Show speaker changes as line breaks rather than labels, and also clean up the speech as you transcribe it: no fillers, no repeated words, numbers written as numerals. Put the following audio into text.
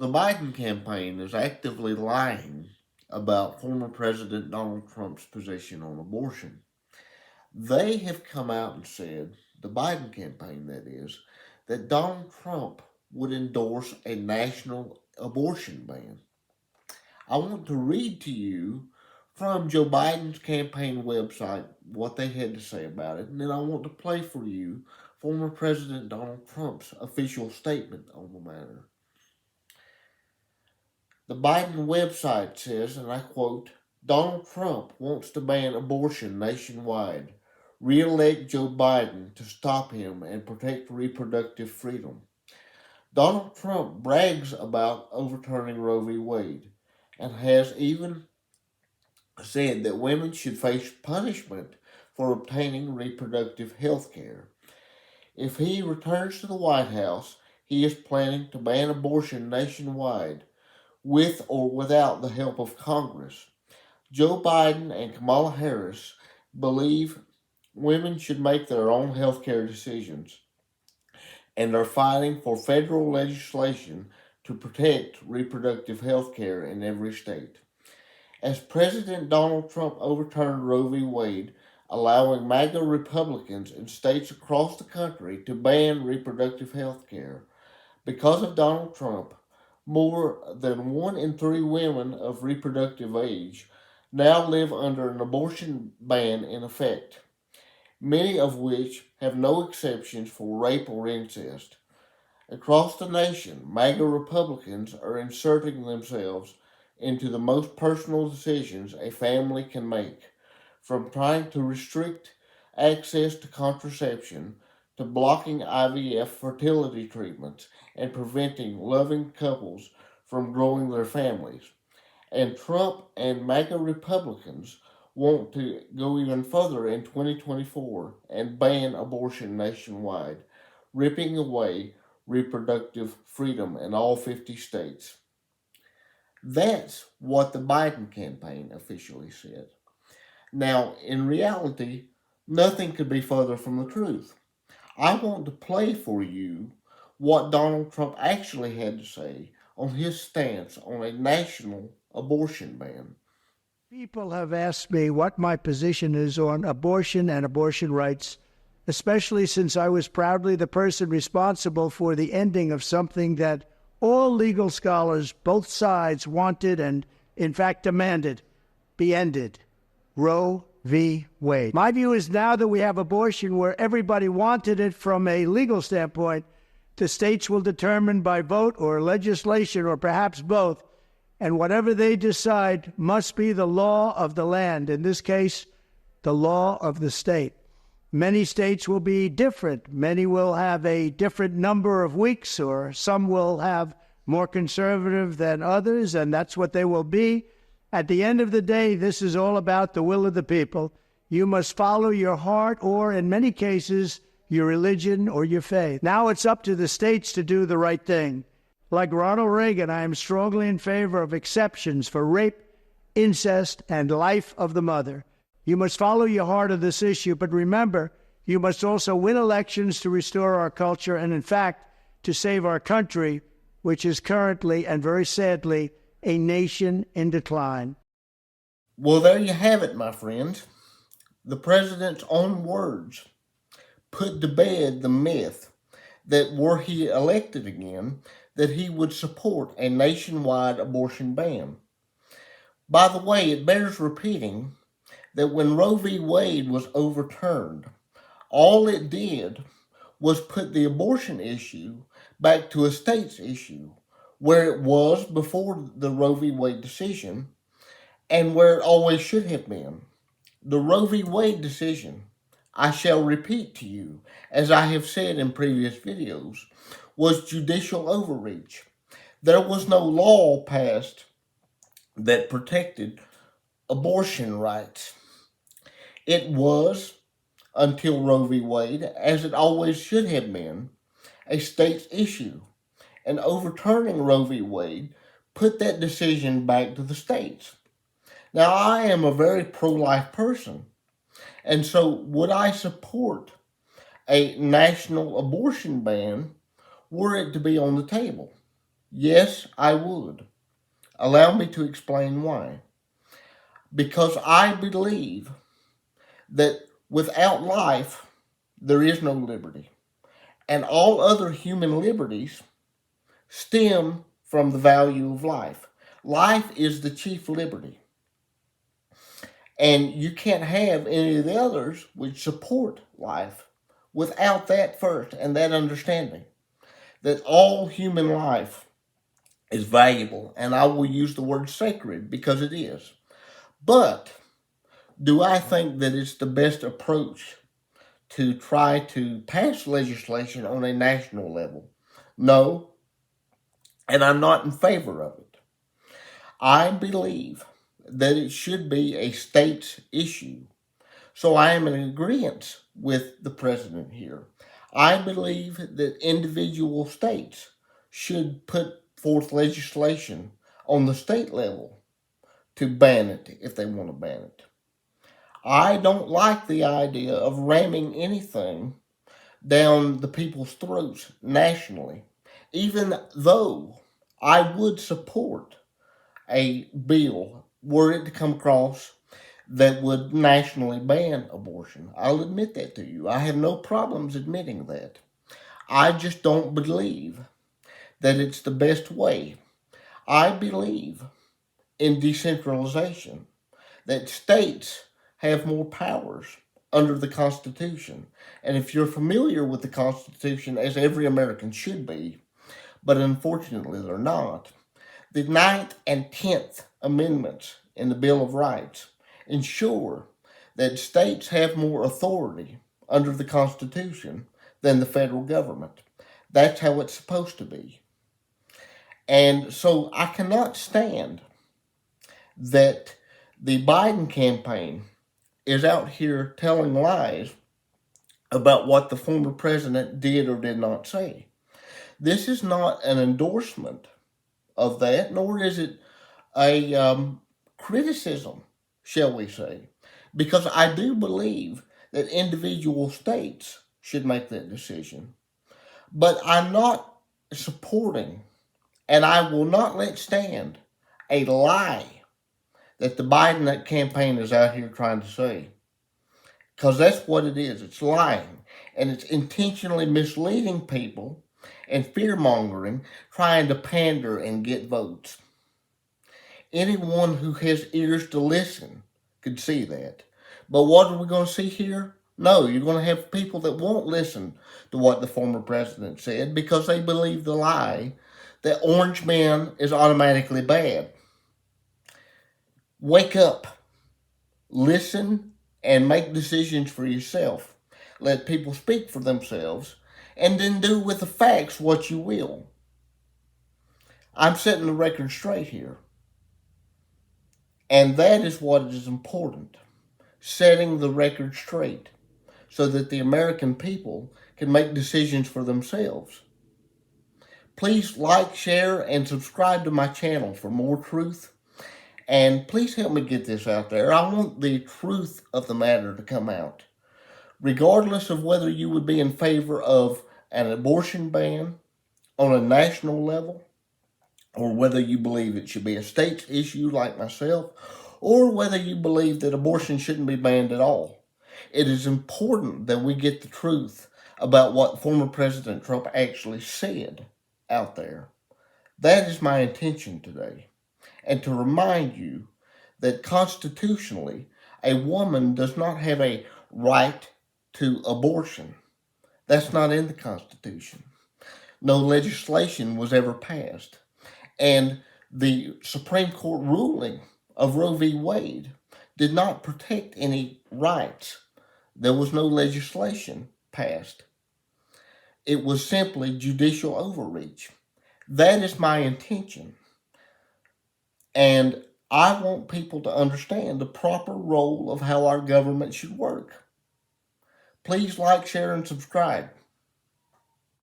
The Biden campaign is actively lying about former President Donald Trump's position on abortion. They have come out and said, the Biden campaign that is, that Donald Trump would endorse a national abortion ban. I want to read to you from Joe Biden's campaign website what they had to say about it, and then I want to play for you former President Donald Trump's official statement on the matter. The Biden website says, and I quote, Donald Trump wants to ban abortion nationwide. Re-elect Joe Biden to stop him and protect reproductive freedom. Donald Trump brags about overturning Roe v. Wade and has even said that women should face punishment for obtaining reproductive health care. If he returns to the White House, he is planning to ban abortion nationwide with or without the help of Congress. Joe Biden and Kamala Harris believe women should make their own health care decisions and are fighting for federal legislation to protect reproductive health care in every state. As President Donald Trump overturned Roe v. Wade, allowing MAGA Republicans in states across the country to ban reproductive health care, because of Donald Trump, more than 1 in 3 women of reproductive age now live under an abortion ban in effect, many of which have no exceptions for rape or incest. Across the nation, MAGA Republicans are inserting themselves into the most personal decisions a family can make, from trying to restrict access to contraception to blocking IVF fertility treatments and preventing loving couples from growing their families. And Trump and MAGA Republicans want to go even further in 2024 and ban abortion nationwide, ripping away reproductive freedom in all 50 states. That's what the Biden campaign officially said. Now, in reality, nothing could be further from the truth. I want to play for you what Donald Trump actually had to say on his stance on a national abortion ban.
People have asked me what my position is on abortion and abortion rights, especially since I was proudly the person responsible for the ending of something that all legal scholars, both sides, wanted and, in fact, demanded be ended. Roe v. Wade. My view is now that we have abortion where everybody wanted it from a legal standpoint, the states will determine by vote or legislation or perhaps both, and whatever they decide must be the law of the land, in this case, the law of the state. Many states will be different. Many will have a different number of weeks, or some will have more conservative than others, and that's what they will be. At the end of the day, this is all about the will of the people. You must follow your heart or, in many cases, your religion or your faith. Now it's up to the states to do the right thing. Like Ronald Reagan, I am strongly in favor of exceptions for rape, incest, and life of the mother. You must follow your heart on this issue, but remember, you must also win elections to restore our culture and, in fact, to save our country, which is currently, and very sadly, a nation in decline.
Well, there you have it, my friends. The president's own words put to bed the myth that were he elected again, that he would support a nationwide abortion ban. By the way, it bears repeating that when Roe v. Wade was overturned, all it did was put the abortion issue back to a state's issue, where it was before the Roe v. Wade decision and where it always should have been. The Roe v. Wade decision, I shall repeat to you, as I have said in previous videos, was judicial overreach. There was no law passed that protected abortion rights. It was, until Roe v. Wade, as it always should have been, a state's issue. And overturning Roe v. Wade put that decision back to the states. Now, I am a very pro-life person, and so would I support a national abortion ban were it to be on the table? Yes, I would. Allow me to explain why. Because I believe that without life, there is no liberty. And all other human liberties stem from the value of life. Life is the chief liberty. And you can't have any of the others which support life without that first and that understanding that all human life is valuable. And I will use the word sacred because it is. But do I think that it's the best approach to try to pass legislation on a national level? No, and I'm not in favor of it. I believe that it should be a state's issue. So I am in agreement with the president here. I believe that individual states should put forth legislation on the state level to ban it if they want to ban it. I don't like the idea of ramming anything down the people's throats nationally, even though I would support a bill were it to come across that would nationally ban abortion. I'll admit that to you. I have no problems admitting that. I just don't believe that it's the best way. I believe in decentralization, that states have more powers under the Constitution. And if you're familiar with the Constitution, as every American should be, but unfortunately they're not, the 9th and 10th Amendments in the Bill of Rights ensure that states have more authority under the Constitution than the federal government. That's how it's supposed to be. And so I cannot stand that the Biden campaign is out here telling lies about what the former president did or did not say. This is not an endorsement of that, nor is it a criticism, shall we say, because I do believe that individual states should make that decision. But I'm not supporting, and I will not let stand, a lie that the Biden campaign is out here trying to say. Because that's what it is. It's lying. And it's intentionally misleading people and fear-mongering, trying to pander and get votes. Anyone who has ears to listen could see that. But what are we going to see here? No, you're going to have people that won't listen to what the former president said because they believe the lie that orange man is automatically bad. Wake up. Listen and make decisions for yourself. Let people speak for themselves and then do with the facts what you will. I'm setting the record straight here. And that is what is important. Setting the record straight so that the American people can make decisions for themselves. Please like, share, and subscribe to my channel for more truth. And please help me get this out there. I want the truth of the matter to come out. Regardless of whether you would be in favor of an abortion ban on a national level, or whether you believe it should be a state issue like myself, or whether you believe that abortion shouldn't be banned at all. It is important that we get the truth about what former President Trump actually said out there. That is my intention today. And to remind you that constitutionally, a woman does not have a right to abortion. That's not in the Constitution. No legislation was ever passed. And the Supreme Court ruling of Roe v. Wade did not protect any rights. There was no legislation passed. It was simply judicial overreach. That is my intention. And I want people to understand the proper role of how our government should work. Please like, share, and subscribe.